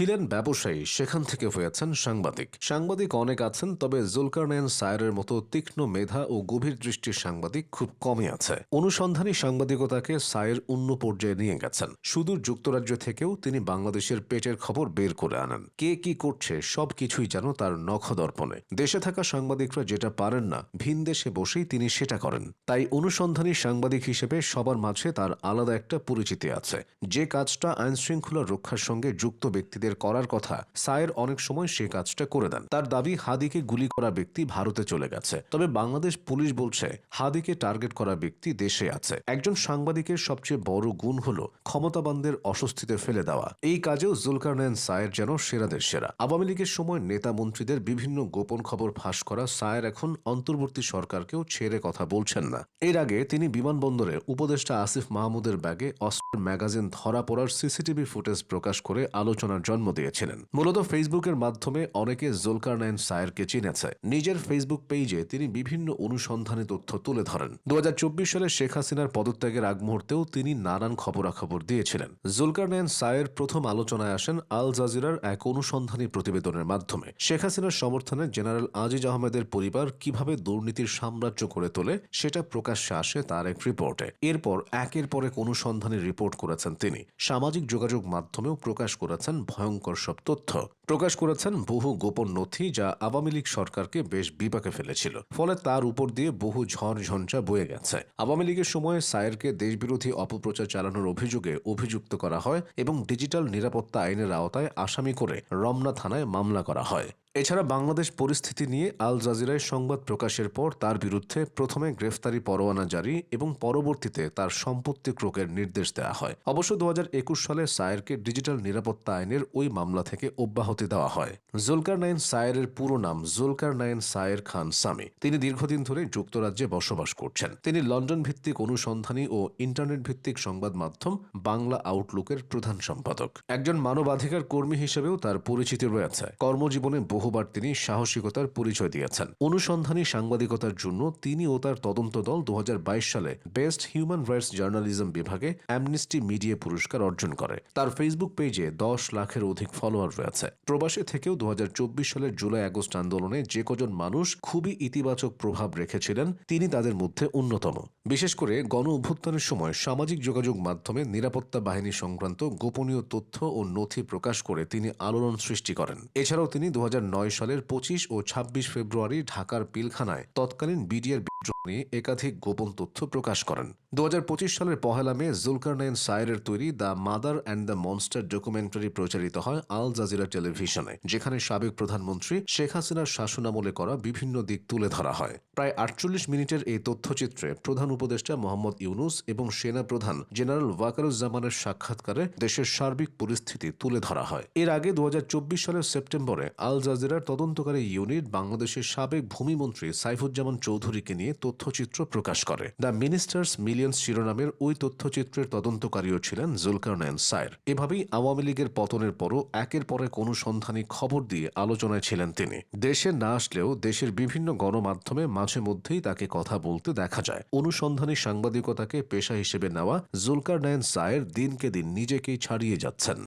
ছিলেন ব্যবসায়ী, সেখান থেকে হয়েছেন সাংবাদিক। সাংবাদিক অনেক আছেন, তবে জুলকারনাইন সায়েরের মতো তীক্ষ্ণ মেধা ও গভীর দৃষ্টির সাংবাদিক খুব কমই আছে। অনুসন্ধানী সাংবাদিকতাকে সায়ের অন্য পর্যায়ে নিয়ে গেছেন। সুদূর যুক্তরাজ্য থেকেও তিনি বাংলাদেশের পেটের খবর বের করে আনেন। কে কি করছে সবকিছুই যেন তার নখদর্পণে। দেশে থাকা সাংবাদিকরা যেটা পারেন না, ভিন দেশে বসেই তিনি সেটা করেন। তাই অনুসন্ধানী সাংবাদিক হিসেবে সবার মাঝে তার আলাদা একটা পরিচিতি আছে। যে কাজটা আইনশৃঙ্খলা রক্ষার সঙ্গে যুক্ত ব্যক্তিদের করার কথা, সায়ের অনেক সময় সে কাজটা করে দেন। তার দাবি, হাদিকে গুলি করা ব্যক্তি ভারতে চলে গেছে, তবে বাংলাদেশ পুলিশ বলছে হাদিকে টার্গেট করা ব্যক্তি দেশে আছে। একজন সাংবাদিকের সবচেয়ে বড় গুণ হলো ক্ষমতাবানদের অস্বস্তিতে ফেলে দেওয়া। এই কাজেও জুলকারনাইন সায়ের যেন সেরাদের সেরা। আওয়ামী লীগের সময় নেতা মন্ত্রীদের বিভিন্ন গোপন খবর ফাঁস করা সায়ের এখন অন্তর্বর্তী সরকারকেও ছেড়ে কথা বলছেন না। এর আগে তিনি বিমানবন্দরে উপদেষ্টা আসিফ মাহমুদের ব্যাগে অস্ত্র ম্যাগাজিন ধরা পড়ার সিসিটিভি ফুটেজ প্রকাশ করে আলোচনার জন্ম দিয়েছিলেন। মূলত ফেসবুকের মাধ্যমে অনেকে জুলকারনাইন সায়েরকে চিনেছে। নিজের ফেসবুক পেজে তিনি বিভিন্ন অনুসন্ধানী তথ্য তুলে ধরেন। 2024 সালে শেখ হাসিনার পদত্যাগের আগ মুহূর্তেও তিনি নানান খবরাখবর দিয়েছিলেন। জুলকারনাইন সায়ের প্রথম আলোচনায় আসেন আল জাজিরার এক অনুসন্ধানী প্রতিবেদনের মাধ্যমে। শেখ হাসিনার সমর্থনে জেনারেল আজিজ আহমেদের পরিবার কিভাবে দুর্নীতির সাম্রাজ্য করে তোলে সেটা প্রকাশ্যে আসে তার এক রিপোর্টে। এরপর একের পর এক অনুসন্ধানী রিপোর্ট করেছেন তিনি। সামাজিক যোগাযোগ মাধ্যমেও প্রকাশ করেছেন ভয়ঙ্কর সব তথ্য। প্রকাশ করেছেন বহু গোপন নথি, যা আওয়ামী লীগ সরকারকে বেশ বিপাকে ফেলেছিল। ফলে তার উপর দিয়ে বহু ঝড় ঝঞ্ঝা বয়ে গেছে। আওয়ামী লীগের সময়ে সায়েরকে দেশবিরোধী অপপ্রচার চালানোর অভিযোগে অভিযুক্ত করা হয় এবং ডিজিটাল নিরাপত্তা আইনের আওতায় আসামি করে রমনা থানায় মামলা করা হয়। এছাড়া বাংলাদেশ পরিস্থিতি নিয়ে আল জাজিরায় সংবাদ প্রকাশের পর তার বিরুদ্ধে প্রথমে গ্রেফতারি পরোয়ানা জারি এবং পরবর্তীতে তার সম্পত্তি ক্রোকের নির্দেশ দেওয়া হয়। অবশ্য 2021 সালে সায়েরকে ডিজিটাল নিরাপত্তা আইনের ওই মামলা থেকে অব্যাহতি দেওয়া হয়। জুলকারনাইন সায়েরের পুরো নাম জুলকারনাইন সায়ের খান সামি। তিনি দীর্ঘদিন ধরে যুক্তরাজ্যে বসবাস করছেন। তিনি লন্ডন ভিত্তিক অনুসন্ধানী ও ইন্টারনেট ভিত্তিক সংবাদ মাধ্যম বাংলা আউটলুকের প্রধান সম্পাদক। একজন মানবাধিকার কর্মী হিসেবেও তার পরিচিতি রয়েছে। কর্মজীবনে বহুবার তিনি সাহসিকতার পরিচয় দিয়েছেন। অনুসন্ধানী সাংবাদিকতার জন্য তিনি ও তার তদন্ত দল 2022 সালে বেস্ট হিউম্যান রাইটস জার্নালিজম বিভাগে অ্যামনেস্টি মিডিয়া পুরস্কার অর্জন করে। তার ফেসবুক পেজে 10 লাখের অধিক ফলোয়ার রয়েছে। প্রবাসী থেকেও 2024 সালের জুলাই আগস্ট আন্দোলনে যে কজন মানুষ খুবই ইতিবাচক প্রভাব রেখেছিলেন, তিনি তাদের মধ্যে অন্যতম। বিশেষ করে গণ অভ্যুত্থানের সময় সামাজিক যোগাযোগ মাধ্যমে নিরাপত্তা বাহিনী সংক্রান্ত গোপনীয় তথ্য ও নথি প্রকাশ করে তিনি আলোড়ন সৃষ্টি করেন। এছাড়াও তিনি 2009 সালের 25 ও 26 ফেব্রুয়ারি ঢাকার পিলখানায় তৎকালীন বিডিআর বিদ্রোহ নিয়ে একাধিক গোপন তথ্য প্রকাশ করেন। 2025 সালের 1 মে জুলকারনাইন সায়েরের তৈরি the mother and the monster documentary প্রচারিত হয় আল জাজিরা টেলিভিশনে, যেখানে সাবেক প্রধানমন্ত্রী শেখ হাসিনার শাসনামলে করা বিভিন্ন দিক তুলে ধরা হয়। প্রায় 48 মিনিটের এই তথ্যচিত্রে প্রধান উপদেষ্টা মোহাম্মদ ইউনুস এবং সেনা প্রধান জেনারেল ওয়াকারুজ্জামানের সাক্ষাৎকারে দেশের সার্বিক পরিস্থিতি তুলে ধরা হয়। এর আগে 2024 সালের সেপ্টেম্বরে আল জাজিরার তদন্তকারী ইউনিট বাংলাদেশের সাবেক ভূমিমন্ত্রী সাইফুজ্জামান চৌধুরীকে নিয়ে তথ্যচিত্র প্রকাশ করে। দ্য মিনিস্টার্স মিলিয়ন্স শিরোনামের ওই তথ্যচিত্রের তদন্তকারীও ছিলেন জুলকারনাইন সায়ের। এভাবেই আওয়ামী লীগের পতনের পরও একের পর এক অনুসন্ধানী খবর দিয়ে আলোচনায় ছিলেন তিনি। দেশে না আসলেও দেশের বিভিন্ন গণমাধ্যমে মাঝে মধ্যেই তাকে কথা বলতে দেখা যায়। অনুসন্ধানী সাংবাদিকতাকে পেশা হিসেবে নেওয়া জুলকারনাইন সায়ের দিনকে দিন নিজেকেই ছাড়িয়ে যাচ্ছেন।